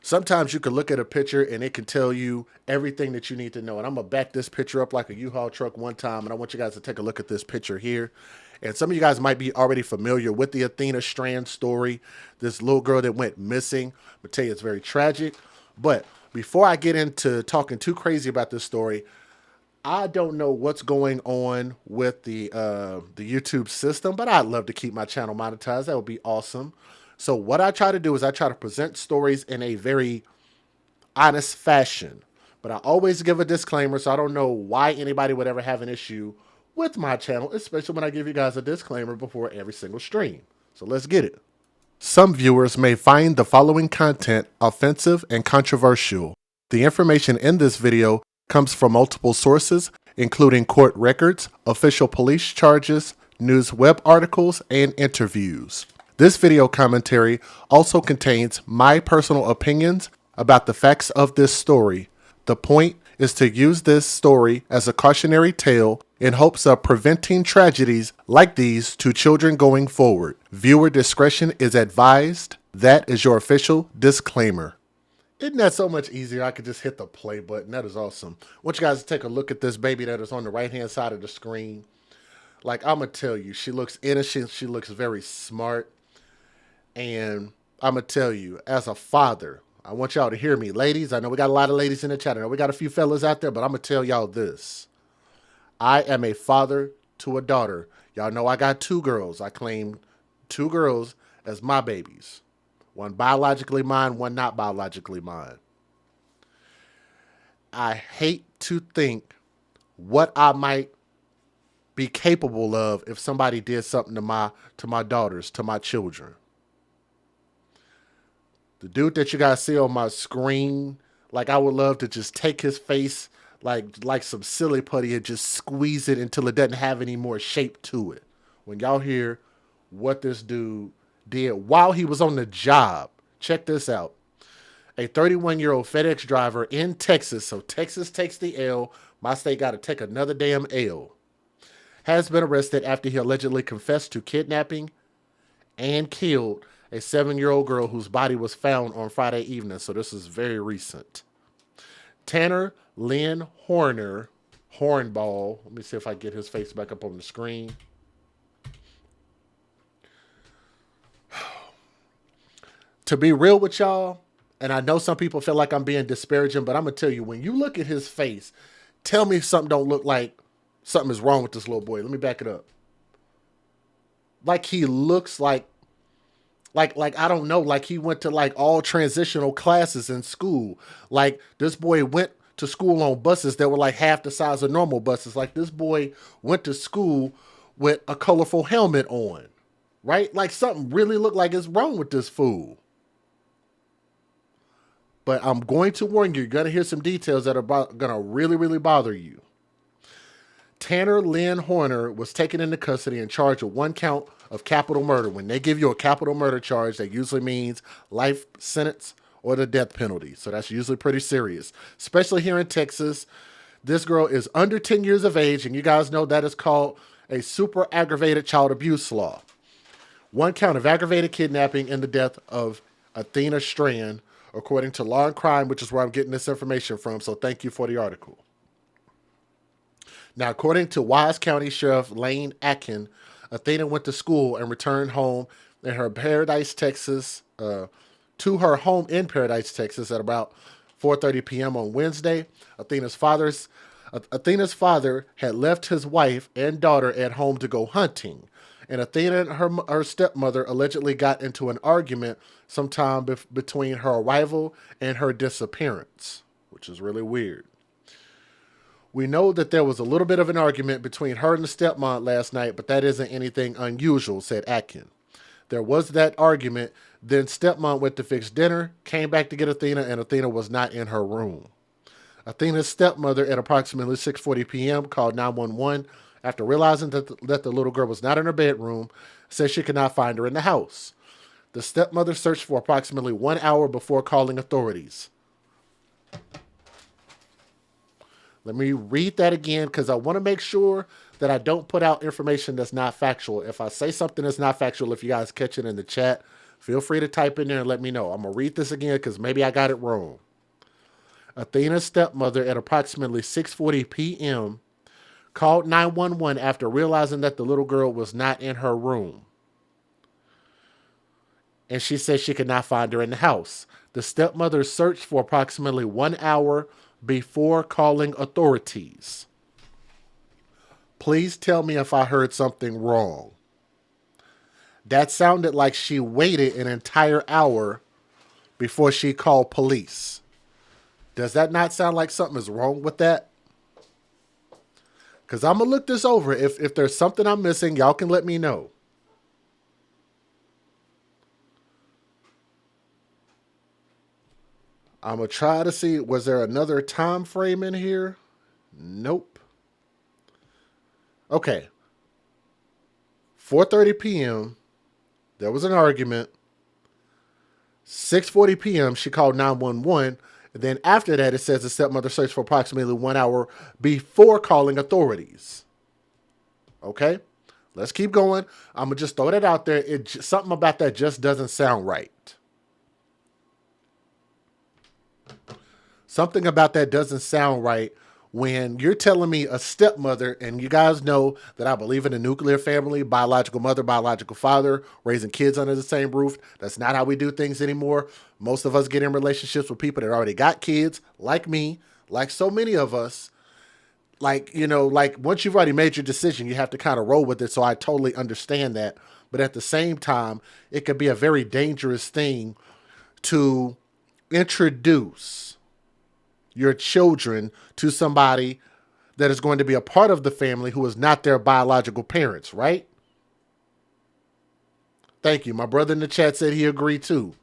Sometimes you can look at a picture and it can tell you everything that you need to know. And I'm going to back this picture up like a U-Haul truck one time. And I want you guys to take a look at this picture here. And some of you guys might be already familiar with the Athena Strand story. This little girl that went missing. I'll tell you, it's very tragic. But before I get into talking too crazy about this story, I don't know what's going on with the YouTube system, but I'd love to keep my channel monetized. That would be awesome. So what I try to do is I try to present stories in a very honest fashion. But I always give a disclaimer, so I don't know why anybody would ever have an issue with my channel, especially when I give you guys a disclaimer before every single stream. So let's get it. Some viewers may find the following content offensive and controversial. The information in this video comes from multiple sources, including court records, official police charges, news web articles, and interviews. This video commentary also contains my personal opinions about the facts of this story. The point is to use this story as a cautionary tale in hopes of preventing tragedies like these to children going forward. Viewer discretion is advised. That is your official disclaimer. Isn't that so much easier? I could just hit the play button. That is awesome. I want you guys to take a look at this baby that is on the right-hand side of the screen. Like, I'm going to tell you, she looks innocent. She looks very smart. And I'm going to tell you, as a father, I want y'all to hear me. Ladies, I know we got a lot of ladies in the chat. I know we got a few fellas out there, but I'm going to tell y'all this. I am a father to a daughter. Y'all know I got two girls. I claim two girls as my babies. One biologically mine, one not biologically mine. I hate to think what I might be capable of if somebody did something to my daughters, to my children. The dude that you guys see on my screen, like, I would love to just take his face like some silly putty and just squeeze it until it doesn't have any more shape to it. When y'all hear what this dude did while he was on the job, check this out. A 31-year-old FedEx driver in Texas, so Texas takes the L, my state got to take another damn L, has been arrested after he allegedly confessed to kidnapping and killed a 7-year-old girl whose body was found on Friday evening. So this is very recent. Tanner Lynn Hornball. Let me see if I get his face back up on the screen. To be real with y'all, and I know some people feel like I'm being disparaging, but I'm going to tell you, when you look at his face, tell me something don't look like something is wrong with this little boy. Let me back it up. Like, he looks like I don't know, like he went to like all transitional classes in school. Like, this boy went to school on buses that were like half the size of normal buses. Like, this boy went to school with a colorful helmet on, right? Like, something really looked like it's wrong with this fool. But I'm going to warn you, you're going to hear some details that are going to really, really bother you. Tanner Lynn Horner was taken into custody and charged with one count of capital murder. When they give you a capital murder charge, that usually means life sentence or the death penalty. So that's usually pretty serious, especially here in Texas. This girl is under 10 years of age, and you guys know that is called a super aggravated child abuse law. One count of aggravated kidnapping and the death of Athena Strand, according to Law and Crime, which is where I'm getting this information from. So thank you for the article. Now, according to Wise County Sheriff Lane Atkin, Athena went to school and returned home in her Paradise, Texas, to her home in Paradise, Texas at about 4:30 p.m. on Wednesday. Athena's father had left his wife and daughter at home to go hunting, and Athena and her stepmother allegedly got into an argument sometime between her arrival and her disappearance, which is really weird. We know that there was a little bit of an argument between her and the stepmom last night, but that isn't anything unusual, said Atkin. There was that argument, then stepmom went to fix dinner, came back to get Athena, and Athena was not in her room. Athena's stepmother, at approximately 6:40 p.m., called 911 after realizing that the little girl was not in her bedroom, said she could not find her in the house. The stepmother searched for approximately 1 hour before calling authorities. Let me read that again, because I want to make sure that I don't put out information that's not factual. If I say something that's not factual, if you guys catch it in the chat, Feel free to type in there and let me know. I'm going to read this again because maybe I got it wrong. Athena's stepmother at approximately 6:40 p.m. called 911 after realizing that the little girl was not in her room. And she said she could not find her in the house. The stepmother searched for approximately 1 hour before calling authorities. Please tell me if I heard something wrong. That sounded like she waited an entire hour before she called police. Does that not sound like something is wrong with that? Because I'm going to look this over. If there's something I'm missing, y'all can let me know. I'm going to try to see, was there another time frame in here? Nope. Okay. 4:30 p.m., there was an argument. 6:40 p.m., she called 911. And then after that, it says the stepmother searched for approximately 1 hour before calling authorities. Okay? Let's keep going. I'm going to just throw that out there. Something about that just doesn't sound right. Something about that doesn't sound right when you're telling me a stepmother, and you guys know that I believe in a nuclear family, biological mother, biological father, raising kids under the same roof. That's not how we do things anymore. Most of us get in relationships with people that already got kids, like me, like so many of us. Like, once you've already made your decision, you have to kind of roll with it. So I totally understand that. But at the same time, it could be a very dangerous thing to introduce your children to somebody that is going to be a part of the family who is not their biological parents, right? Thank you. My brother in the chat said he agreed too.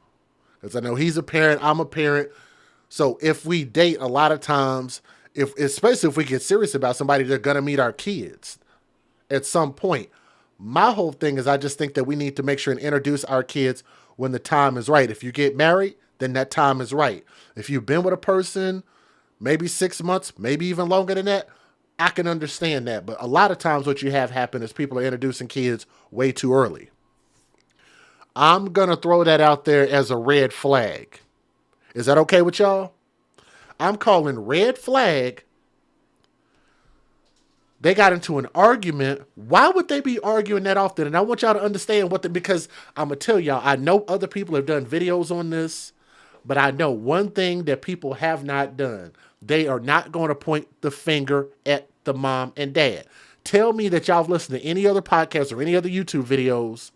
Because I know he's a parent, I'm a parent. So if we date, a lot of times, especially if we get serious about somebody, they're going to meet our kids at some point. My whole thing is I just think that we need to make sure and introduce our kids when the time is right. If you get married, then that time is right. If you've been with a person maybe 6 months, maybe even longer than that, I can understand that. But a lot of times what you have happen is people are introducing kids way too early. I'm going to throw that out there as a red flag. Is that okay with y'all? I'm calling red flag. They got into an argument. Why would they be arguing that often? And I want y'all to understand because I'm going to tell y'all, I know other people have done videos on this, but I know one thing that people have not done. They are not going to point the finger at the mom and dad. Tell me that y'all have listened to any other podcasts or any other YouTube videos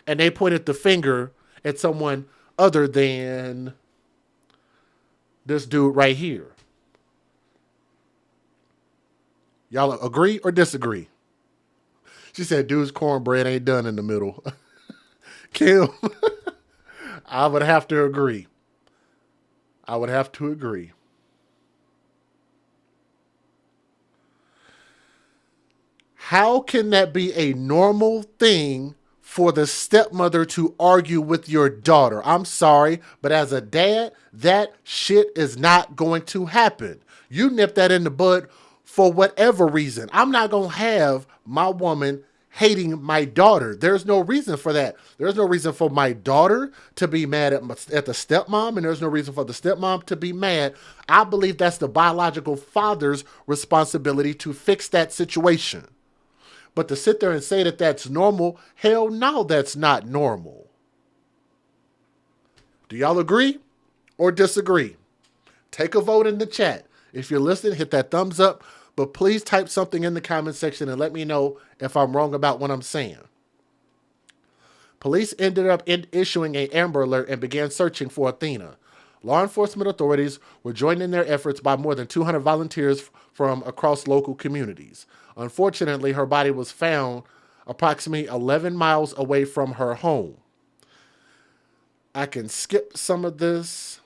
and they pointed the finger at someone other than this dude right here. Y'all agree or disagree? She said, dude's cornbread ain't done in the middle. Kim, I would have to agree. How can that be a normal thing for the stepmother to argue with your daughter? I'm sorry, but as a dad, that shit is not going to happen. You nip that in the bud for whatever reason. I'm not going to have my woman hating my daughter. There's no reason for that. There's no reason for my daughter to be mad at the stepmom, and there's no reason for the stepmom to be mad. I believe that's the biological father's responsibility to fix that situation. But to sit there and say that that's normal, hell no, that's not normal. Do y'all agree or disagree? Take a vote in the chat. If you're listening, hit that thumbs up. But please type something in the comment section and let me know if I'm wrong about what I'm saying. Police ended up issuing an Amber Alert and began searching for Athena. Law enforcement authorities were joined in their efforts by more than 200 volunteers from across local communities. Unfortunately, her body was found approximately 11 miles away from her home. I can skip some of this.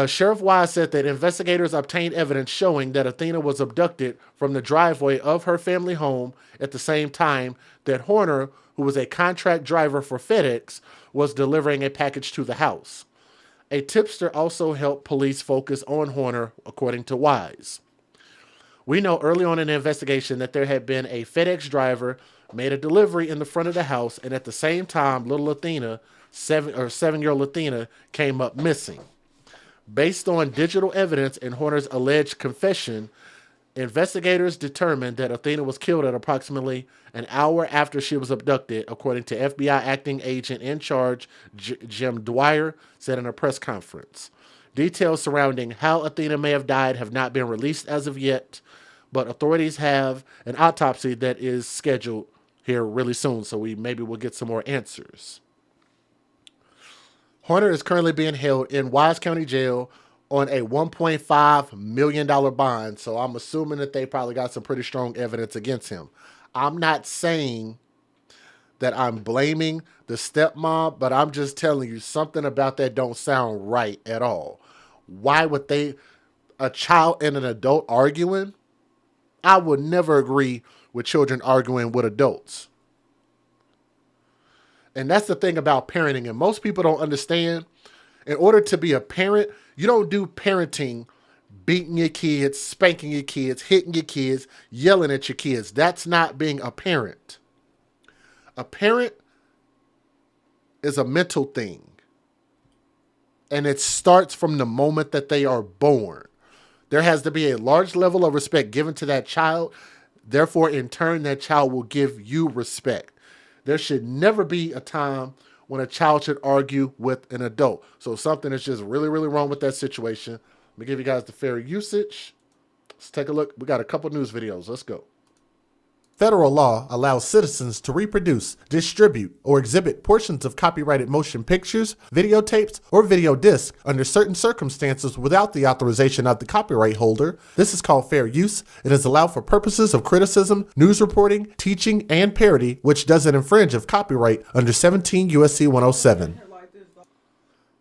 Sheriff Wise said that investigators obtained evidence showing that Athena was abducted from the driveway of her family home at the same time that Horner, who was a contract driver for FedEx, was delivering a package to the house. A tipster also helped police focus on Horner, according to Wise. We know early on in the investigation that there had been a FedEx driver made a delivery in the front of the house, and at the same time, little Athena, 7-year-old Athena, came up missing. Based on digital evidence and Horner's alleged confession, investigators determined that Athena was killed at approximately an hour after she was abducted, according to FBI acting agent in charge Jim Dwyer said in a press conference. Details surrounding how Athena may have died have not been released as of yet, but authorities have an autopsy that is scheduled here really soon, so maybe we'll get some more answers. Horner is currently being held in Wise County Jail on a $1.5 million bond, so I'm assuming that they probably got some pretty strong evidence against him. I'm not saying that I'm blaming the stepmom, but I'm just telling you something about that don't sound right at all. Why would a child and an adult arguing? I would never agree with children arguing with adults. And that's the thing about parenting, and most people don't understand. In order to be a parent, you don't do parenting beating your kids, spanking your kids, hitting your kids, yelling at your kids. That's not being a parent. A parent is a mental thing. And it starts from the moment that they are born. There has to be a large level of respect given to that child. Therefore, in turn, that child will give you respect. There should never be a time when a child should argue with an adult. So if something is just really, really wrong with that situation, let me give you guys the fair usage. Let's take a look. We got a couple news videos. Let's go. Federal law allows citizens to reproduce, distribute, or exhibit portions of copyrighted motion pictures, videotapes, or video discs under certain circumstances without the authorization of the copyright holder. This is called fair use. It is allowed for purposes of criticism, news reporting, teaching, and parody, which doesn't infringe of copyright under 17 U.S.C. 107.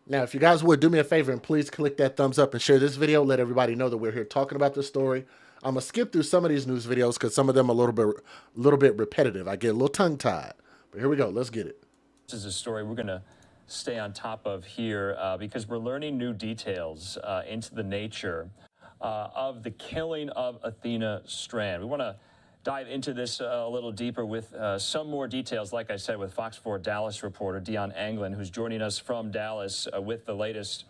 Now, if you guys would do me a favor and please click that thumbs up and share this video, let everybody know that we're here talking about this story. I'm going to skip through some of these news videos because some of them are a little bit repetitive. I get a little tongue-tied. But here we go. Let's get it. This is a story we're going to stay on top of here because we're learning new details into the nature of the killing of Athena Strand. We want to dive into this a little deeper with some more details, like I said, with Fox 4 Dallas reporter Dion Anglin, who's joining us from Dallas with the latest.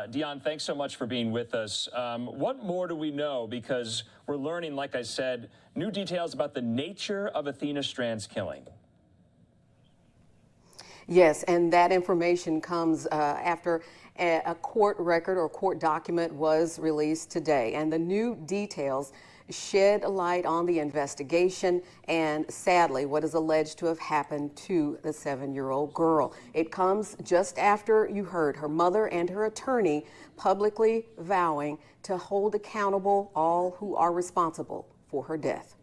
Dion, thanks so much for being with us. What more do we know? Because we're learning, like I said, new details about the nature of Athena Strand's killing. Yes, and that information comes after a court record or court document was released today. And the new details shed light on the investigation and, sadly, what is alleged to have happened to the 7-year-old girl. It comes just after you heard her mother and her attorney publicly vowing to hold accountable all who are responsible for her death.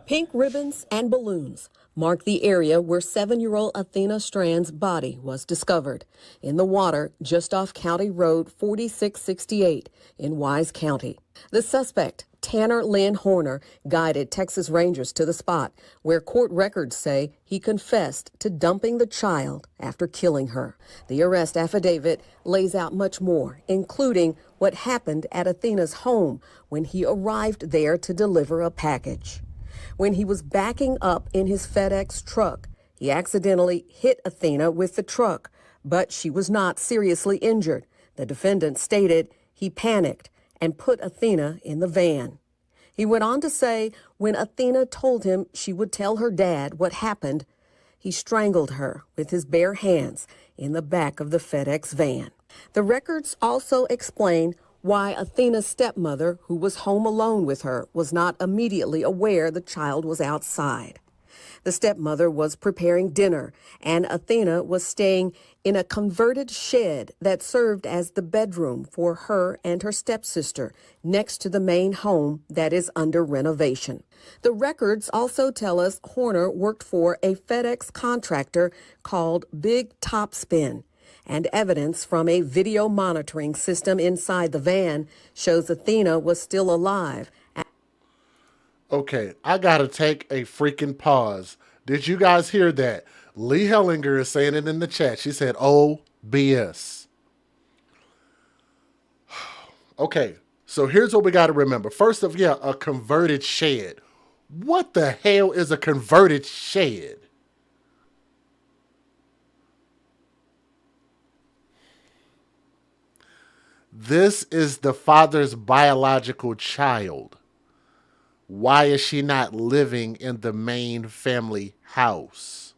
Pink ribbons and balloons mark the area where 7-year-old Athena Strand's body was discovered, in the water just off County Road 4668 in Wise County. The suspect, Tanner Lynn Horner, guided Texas Rangers to the spot, where court records say he confessed to dumping the child after killing her. The arrest affidavit lays out much more, including what happened at Athena's home when he arrived there to deliver a package. When he was backing up in his FedEx truck, he accidentally hit Athena with the truck, but she was not seriously injured. The defendant stated he panicked and put Athena in the van. He went on to say when Athena told him she would tell her dad what happened, he strangled her with his bare hands in the back of the FedEx van. The records also explain why Athena's stepmother, who was home alone with her, was not immediately aware the child was outside. The stepmother was preparing dinner, and Athena was staying in a converted shed that served as the bedroom for her and her stepsister, next to the main home that is under renovation. The records also tell us Horner worked for a FedEx contractor called Big Topspin, and evidence from a video monitoring system inside the van shows Athena was still alive. Okay, I gotta take a freaking pause. Did you guys hear that? Lee Hellinger is saying it in the chat. She said, "Oh, BS." Okay, so here's what we gotta remember. First of, a converted shed. What the hell is a converted shed? This is the father's biological child. Why is she not living in the main family house?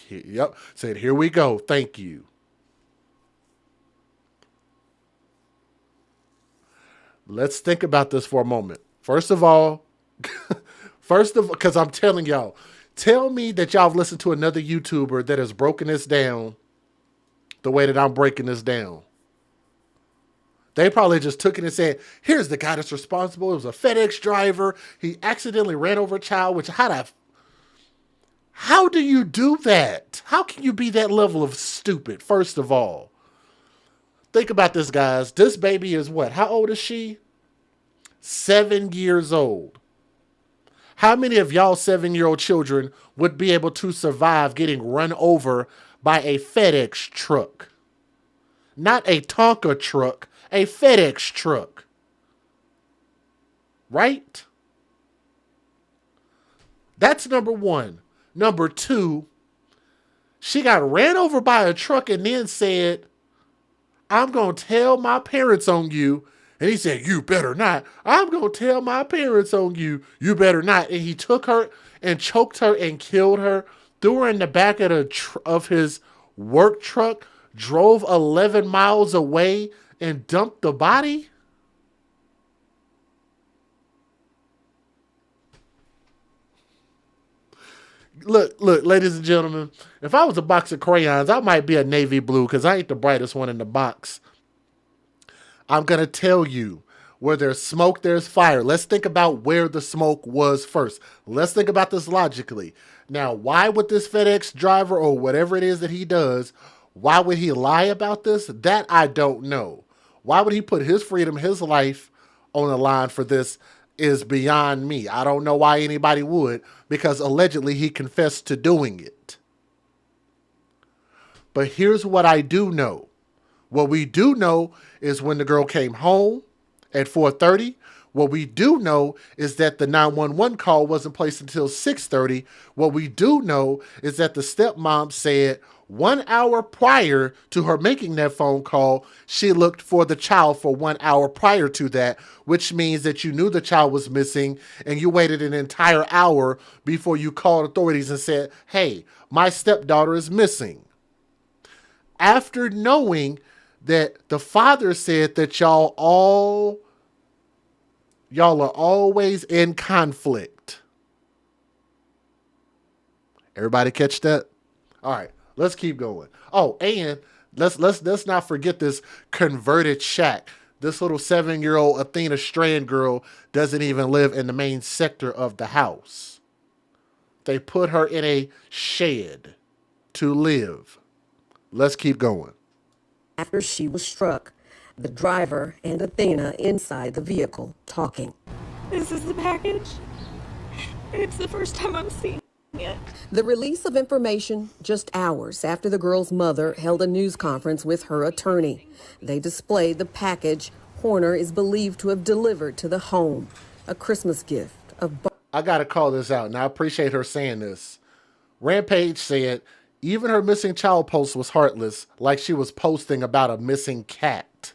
Yep. Said, here we go. Thank you. Let's think about this for a moment. First of all, because I'm telling y'all, tell me that y'all have listened to another YouTuber that has broken this down the way that I'm breaking this down. They probably just took it and said, here's the guy that's responsible. It was a FedEx driver. He accidentally ran over a child, how do you do that? How can you be that level of stupid, first of all? Think about this, guys. This baby is what? How old is she? 7 years old. How many of y'all 7-year-old children would be able to survive getting run over by a FedEx truck? Not a Tonka truck, a FedEx truck. Right? That's number one. Number two, she got ran over by a truck and then said, I'm going to tell my parents on you. And he said, you better not. I'm going to tell my parents on you. You better not. And he took her and choked her and killed her, threw her in the back of his work truck, drove 11 miles away and dumped the body. Look, ladies and gentlemen, if I was a box of crayons, I might be a navy blue because I ain't the brightest one in the box. I'm going to tell you, where there's smoke, there's fire. Let's think about where the smoke was first. Let's think about this logically. Now, why would this FedEx driver or whatever it is that he does, why would he lie about this? That I don't know. Why would he put his freedom, his life on the line for this is beyond me. I don't know why anybody would, because allegedly he confessed to doing it. But here's what I do know. What we do know is when the girl came home at 4:30, what we do know is that the 911 call wasn't placed until 6:30. What we do know is that the stepmom said 1 hour prior to her making that phone call, she looked for the child for 1 hour prior to that, which means that you knew the child was missing and you waited an entire hour before you called authorities and said, hey, my stepdaughter is missing. After knowing that the father said that y'all are always in conflict. Everybody catch that? All right, let's keep going. Oh, and let's not forget this converted shack. This little 7-year-old Athena Strand girl doesn't even live in the main sector of the house. They put her in a shed to live. Let's keep going. After she was struck, the driver and Athena inside the vehicle talking. This is the package. It's the first time I'm seeing it. The release of information just hours after the girl's mother held a news conference with her attorney. They displayed the package Horner is believed to have delivered to the home, a Christmas gift of... I got to call this out, and I appreciate her saying this. Rampage said, even her missing child post was heartless, like she was posting about a missing cat.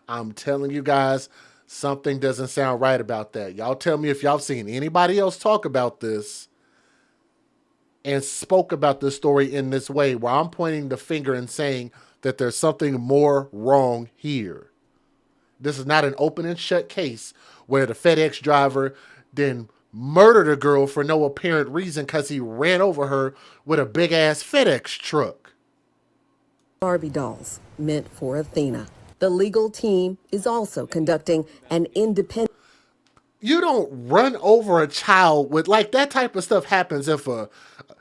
I'm telling you guys, something doesn't sound right about that. Y'all tell me if y'all seen anybody else talk about this and spoke about this story in this way, where I'm pointing the finger and saying that there's something more wrong here. This is not an open and shut case where the FedEx driver then murdered a girl for no apparent reason because he ran over her with a big ass FedEx truck. Barbie dolls meant for Athena. The legal team is also conducting an independent... You don't run over a child with, like, that type of stuff happens if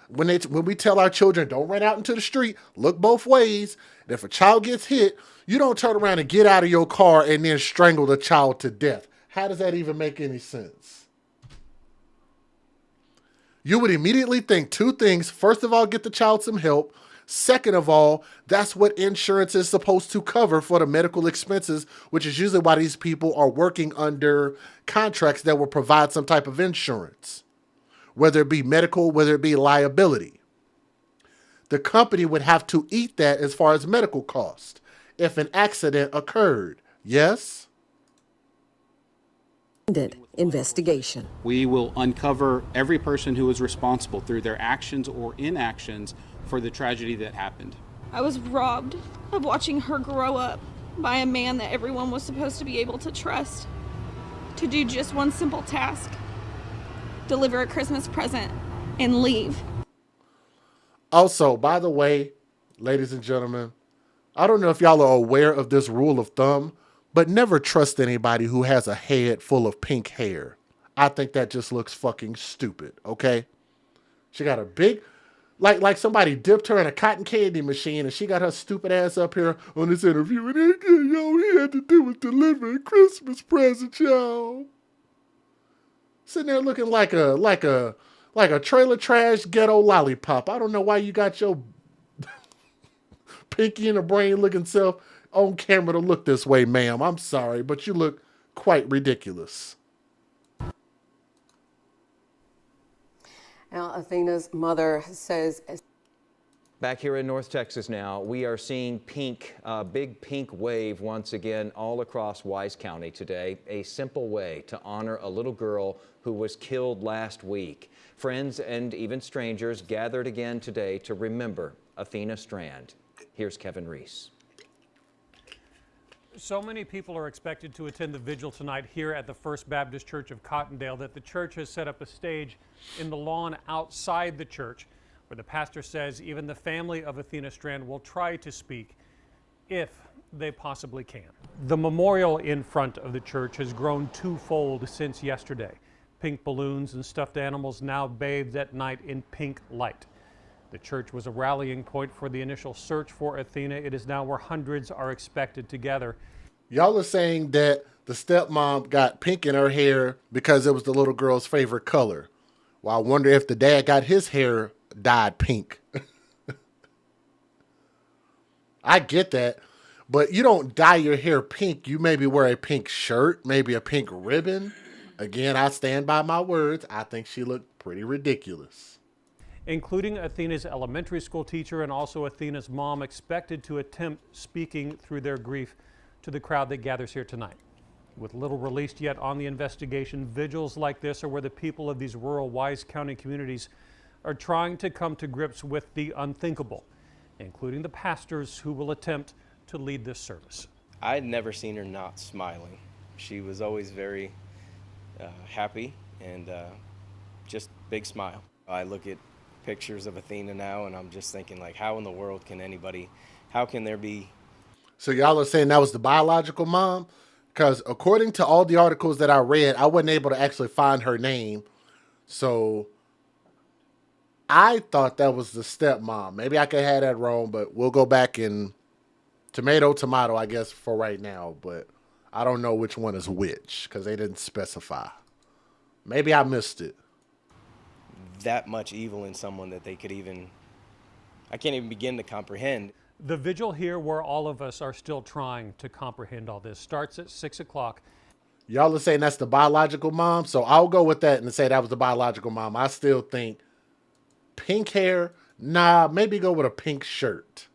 when we tell our children don't run out into the street, look both ways. And if a child gets hit, you don't turn around and get out of your car and then strangle the child to death. How does that even make any sense? You would immediately think two things. First of all, get the child some help. Second of all, that's what insurance is supposed to cover for the medical expenses, which is usually why these people are working under contracts that will provide some type of insurance, whether it be medical, whether it be liability. The company would have to eat that as far as medical costs if an accident occurred. Yes? Investigation. We will uncover every person who was responsible through their actions or inactions for the tragedy that happened. I was robbed of watching her grow up by a man that everyone was supposed to be able to trust, to do just one simple task: deliver a Christmas present and leave. Also, by the way, ladies and gentlemen, I don't know if y'all are aware of this rule of thumb, but never trust anybody who has a head full of pink hair. I think that just looks fucking stupid, okay? She got a big, like somebody dipped her in a cotton candy machine and she got her stupid ass up here on this interview and all he had to do was deliver a Christmas present, y'all. Sitting there looking like a trailer trash ghetto lollipop. I don't know why you got your pinky in the brain looking self on camera to look this way, ma'am. I'm sorry, but you look quite ridiculous. Now, Athena's mother says... Back here in North Texas now, we are seeing pink, big pink wave once again all across Wise County today. A simple way to honor a little girl who was killed last week. Friends and even strangers gathered again today to remember Athena Strand. Here's Kevin Reese. So many people are expected to attend the vigil tonight here at the First Baptist Church of Cottondale that the church has set up a stage in the lawn outside the church, where the pastor says even the family of Athena Strand will try to speak if they possibly can. The memorial in front of the church has grown twofold since yesterday. Pink balloons and stuffed animals now bathed at night in pink light. The church was a rallying point for the initial search for Athena. It is now where hundreds are expected to gather. Y'all are saying that the stepmom got pink in her hair because it was the little girl's favorite color. Well, I wonder if the dad got his hair dyed pink. I get that, but you don't dye your hair pink. You maybe wear a pink shirt, maybe a pink ribbon. Again, I stand by my words. I think she looked pretty ridiculous. Including Athena's elementary school teacher and also Athena's mom, expected to attempt speaking through their grief to the crowd that gathers here tonight. With little released yet on the investigation, vigils like this are where the people of these rural Wise County communities are trying to come to grips with the unthinkable, including the pastors who will attempt to lead this service. I'd never seen her not smiling. She was always very happy and just big smile. I look at pictures of Athena now and I'm just thinking, like, how in the world can how can there be... So y'all are saying that was the biological mom? Because according to all the articles that I read, I wasn't able to actually find her name. So I thought that was the stepmom. Maybe I could have that wrong, but we'll go back and tomato, I guess, for right now. But I don't know which one is which because they didn't specify. Maybe I missed it. That much evil in someone that they could I can't even begin to comprehend. The vigil here, where all of us are still trying to comprehend all this, starts at 6 o'clock. Y'all are saying that's the biological mom, so I'll go with that and say that was the biological mom. I still think pink hair, nah, maybe go with a pink shirt.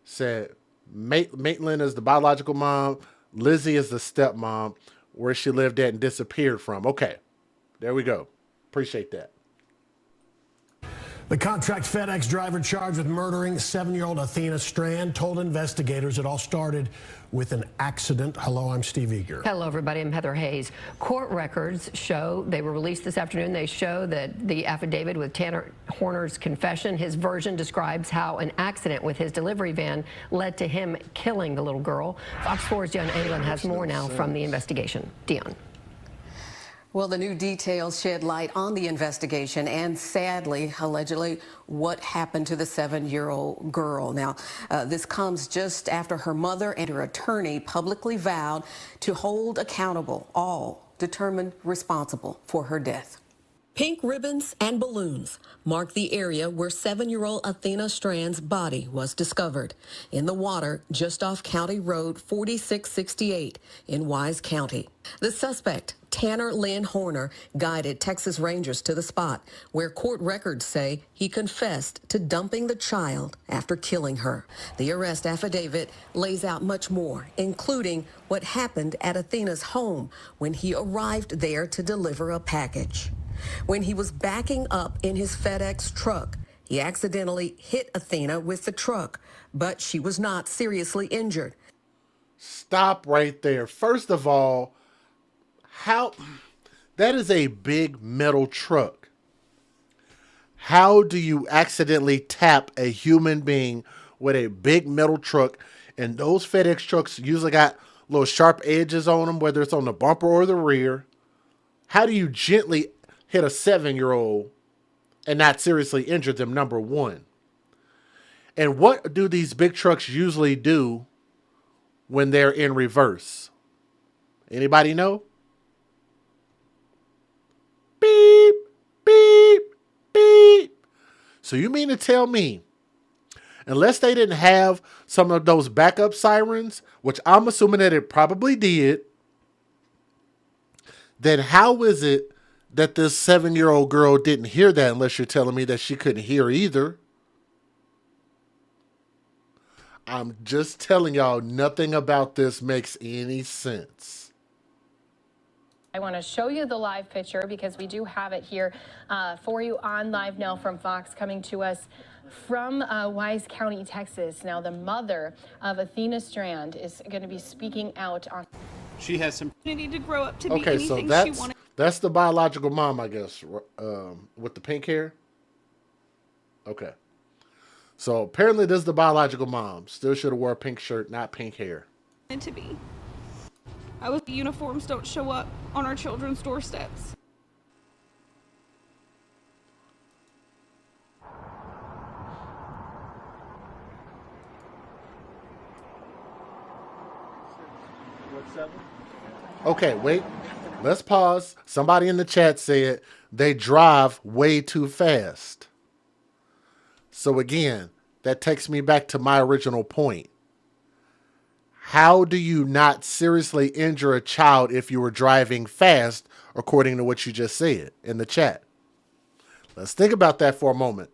Said Maitland is the biological mom, Lizzie is the stepmom, where she lived at and disappeared from. Okay, there we go. Appreciate that. The contract FedEx driver charged with murdering 7-year-old Athena Strand told investigators it all started with an accident. Hello, I'm Steve Eager. Hello, everybody. I'm Heather Hayes. Court records show, they were released this afternoon, they show that the affidavit with Tanner Horner's confession, his version describes how an accident with his delivery van led to him killing the little girl. Fox 4's Dion Anglin has more now from the investigation. Dion. Well, the new details shed light on the investigation and, sadly, allegedly, what happened to the 7-year-old girl. Now, this comes just after her mother and her attorney publicly vowed to hold accountable all determined responsible for her death. Pink ribbons and balloons mark the area where 7-year-old Athena Strand's body was discovered in the water just off County Road 4668 in Wise County. The suspect, Tanner Lynn Horner, guided Texas Rangers to the spot where court records say he confessed to dumping the child after killing her. The arrest affidavit lays out much more, including what happened at Athena's home when he arrived there to deliver a package. When he was backing up in his FedEx truck, he accidentally hit Athena with the truck, but she was not seriously injured. Stop right there. First of all, that is a big metal truck. How do you accidentally tap a human being with a big metal truck? And those FedEx trucks usually got little sharp edges on them, whether it's on the bumper or the rear. How do you gently hit a 7-year-old and not seriously injure them, number one? And what do these big trucks usually do when they're in reverse? Anybody know? Beep, beep, beep. So you mean to tell me, unless they didn't have some of those backup sirens, which I'm assuming that it probably did, then how is it that this 7-year-old girl didn't hear that, unless you're telling me that she couldn't hear either? I'm just telling y'all, nothing about this makes any sense. I want to show you the live picture because we do have it here for you on Live Now from Fox, coming to us from Wise County, Texas. Now, the mother of Athena Strand is going to be speaking out on. She has some Opportunity to grow up to be Okay, so anything she wanted. that's the biological mom, I guess, with the pink hair. Okay. So apparently this is the biological mom. Still should have wore a pink shirt, not pink hair. To be. The uniforms don't show up on our children's doorsteps. Okay, wait. Let's pause. Somebody in the chat said they drive way too fast. So again, that takes me back to my original point. How do you not seriously injure a child if you were driving fast, according to what you just said in the chat? Let's think about that for a moment.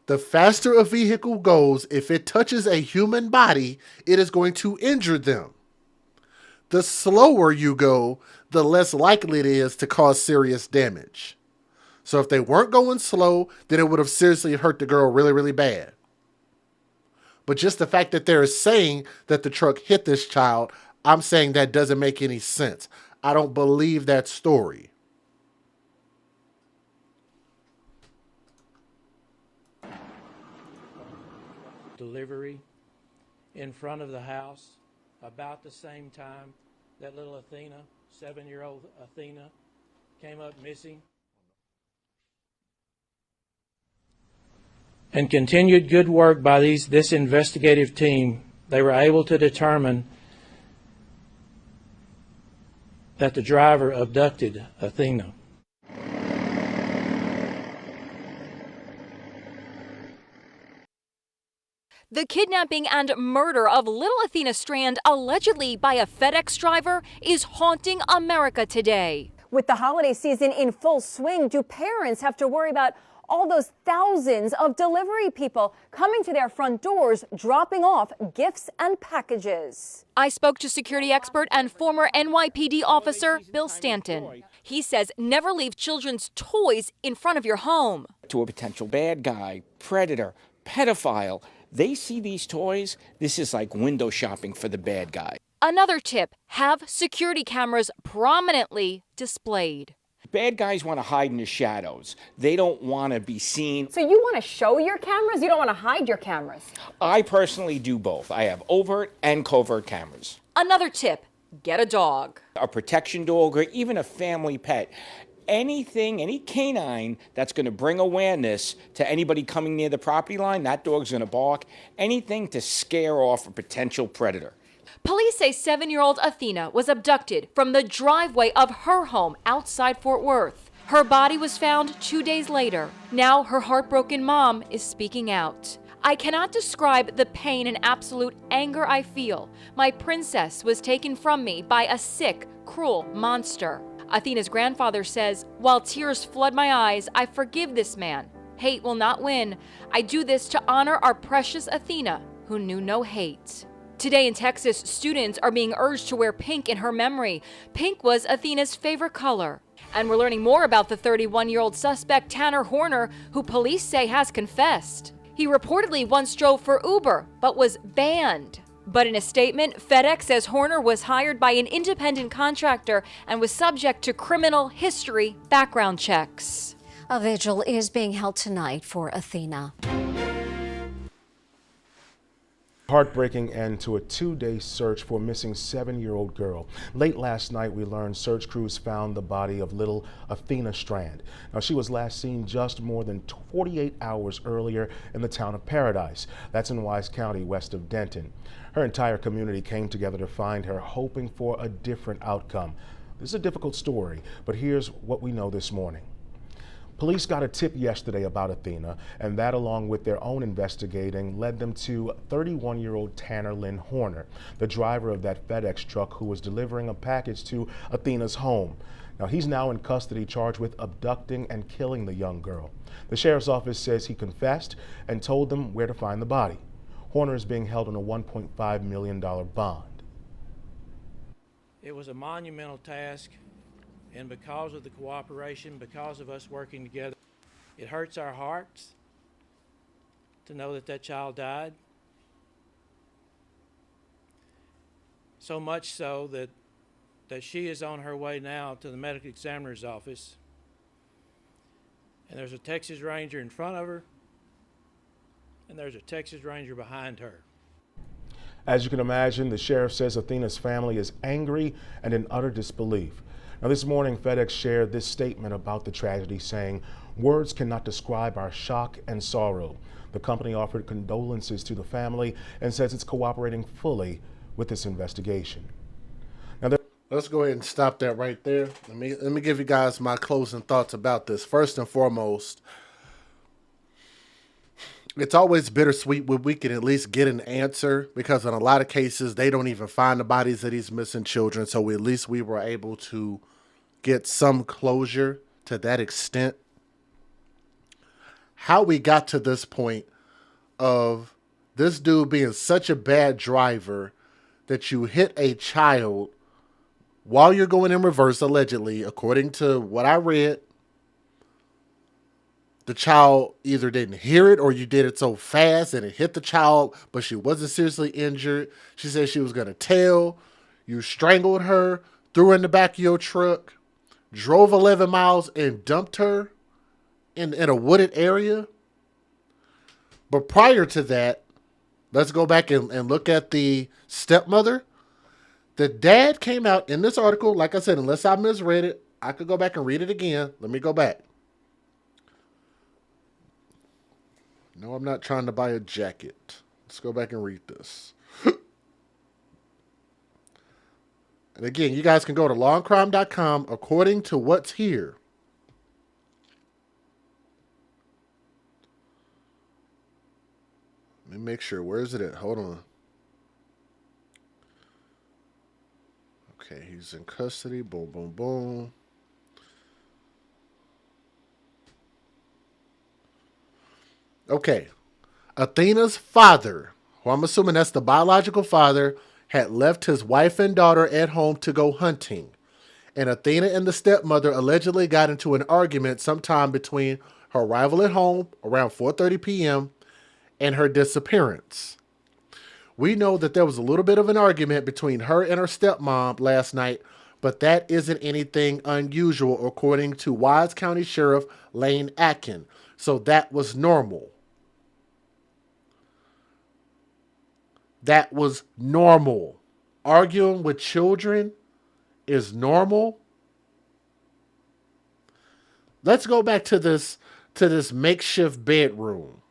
The faster a vehicle goes, if it touches a human body, it is going to injure them. The slower you go, the less likely it is to cause serious damage. So if they weren't going slow, then it would have seriously hurt the girl really, really bad. But just the fact that they're saying that the truck hit this child, I'm saying that doesn't make any sense. I don't believe that story. Delivery in front of the house about the same time that little Athena, 7-year-old Athena, came up missing. And continued good work by this investigative team, they were able to determine that the driver abducted Athena. The kidnapping and murder of little Athena Strand, allegedly by a FedEx driver, is haunting America today. With the holiday season in full swing, do parents have to worry about all those thousands of delivery people coming to their front doors, dropping off gifts and packages? I spoke to security expert and former NYPD officer Bill Stanton. He says never leave children's toys in front of your home. To a potential bad guy, predator, pedophile, they see these toys, this is like window shopping for the bad guy. Another tip, have security cameras prominently displayed. Bad guys want to hide in the shadows. They don't want to be seen. So you want to show your cameras? You don't want to hide your cameras? I personally do both. I have overt and covert cameras. Another tip, get a dog. A protection dog or even a family pet. Anything, any canine that's going to bring awareness to anybody coming near the property line, that dog's going to bark. Anything to scare off a potential predator. Police say 7-year-old Athena was abducted from the driveway of her home outside Fort Worth. Her body was found 2 days later. Now her heartbroken mom is speaking out. I cannot describe the pain and absolute anger I feel. My princess was taken from me by a sick, cruel monster. Athena's grandfather says, while tears flood my eyes, I forgive this man. Hate will not win. I do this to honor our precious Athena, who knew no hate. Today in Texas, students are being urged to wear pink in her memory. Pink was Athena's favorite color. And we're learning more about the 31-year-old suspect, Tanner Horner, who police say has confessed. He reportedly once drove for Uber, but was banned. But in a statement, FedEx says Horner was hired by an independent contractor and was subject to criminal history background checks. A vigil is being held tonight for Athena. Heartbreaking end to a 2-day search for a missing 7-year-old girl. Late last night, we learned search crews found the body of little Athena Strand. Now, she was last seen just more than 48 hours earlier in the town of Paradise. That's in Wise County, west of Denton. Her entire community came together to find her, hoping for a different outcome. This is a difficult story, but here's what we know this morning. Police got a tip yesterday about Athena, and that, along with their own investigating, led them to 31-year-old Tanner Lynn Horner, the driver of that FedEx truck who was delivering a package to Athena's home. Now, he's now in custody, charged with abducting and killing the young girl. The sheriff's office says he confessed and told them where to find the body. Horner is being held on a $1.5 million bond. It was a monumental task. And because of the cooperation, because of us working together, it hurts our hearts to know that that child died. So much so that she is on her way now to the medical examiner's office. And there's a Texas Ranger in front of her, and there's a Texas Ranger behind her. As you can imagine, the sheriff says Athena's family is angry and in utter disbelief. Now, this morning, FedEx shared this statement about the tragedy, saying, "Words cannot describe our shock and sorrow." The company offered condolences to the family and says it's cooperating fully with this investigation. Now, let's go ahead and stop that right there. Let me give you guys my closing thoughts about this. First and foremost, it's always bittersweet when we can at least get an answer, because in a lot of cases, they don't even find the bodies of these missing children. So at least we were able to get some closure to that extent. How we got to this point of this dude being such a bad driver that you hit a child while you're going in reverse, allegedly, according to what I read. The child either didn't hear it or you did it so fast and it hit the child, but she wasn't seriously injured. She said she was going to tell. You strangled her, threw her in the back of your truck, drove 11 miles and dumped her in a wooded area. But prior to that, let's go back and look at the stepmother. The dad came out in this article, like I said, unless I misread it, I could go back and read it again. Let me go back. No, I'm not trying to buy a jacket. Let's go back and read this. And again, you guys can go to lawandcrime.com according to what's here. Let me make sure. Where is it at? Hold on. Okay, he's in custody. Boom, boom, boom. Okay. Athena's father, who I'm assuming that's the biological father, had left his wife and daughter at home to go hunting. And Athena and the stepmother allegedly got into an argument sometime between her arrival at home around 4:30 p.m. and her disappearance. We know that there was a little bit of an argument between her and her stepmom last night, but that isn't anything unusual according to Wise County Sheriff Lane Atkin. So that was normal. That was normal. Arguing with children is normal. Let's go back to this makeshift bedroom.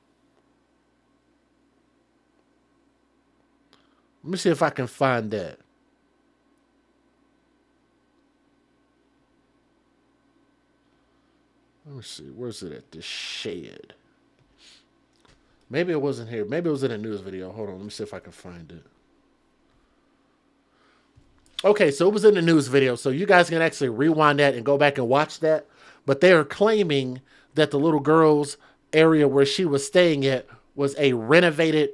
Let me see if I can find that. Where's it at? The shed. Maybe it wasn't here. Maybe it was in a news video. Hold on. Let me see if I can find it. Okay, so it was in the news video. So you guys can actually rewind that and go back and watch that. But they are claiming that the little girl's area where she was staying at was a renovated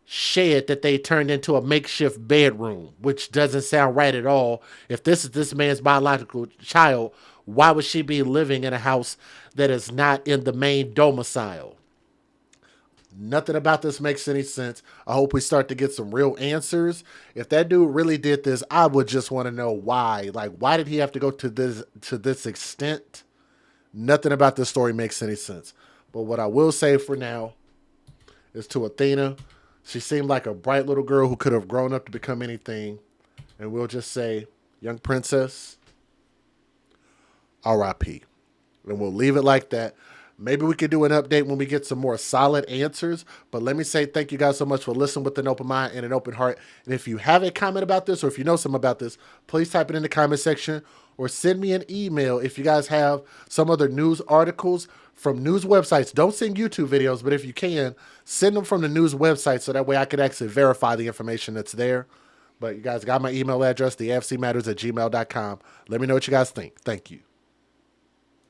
shed that they turned into a makeshift bedroom, which doesn't sound right at all. If this is this man's biological child, why would she be living in a house that is not in the main domicile? Nothing about this makes any sense. I hope we start to get some real answers. If that dude really did this, I would just want to know why. Like, why did he have to go to this extent? Nothing about this story makes any sense. But what I will say for now is to Athena, she seemed like a bright little girl who could have grown up to become anything. And we'll just say, young princess, R.I.P. And we'll leave it like that. Maybe we could do an update when we get some more solid answers. But let me say thank you guys so much for listening with an open mind and an open heart. And if you have a comment about this or if you know something about this, please type it in the comment section or send me an email if you guys have some other news articles from news websites. Don't send YouTube videos, but if you can, send them from the news website so that way I could actually verify the information that's there. But you guys got my email address, theafcmatters@gmail.com. Let me know what you guys think. Thank you.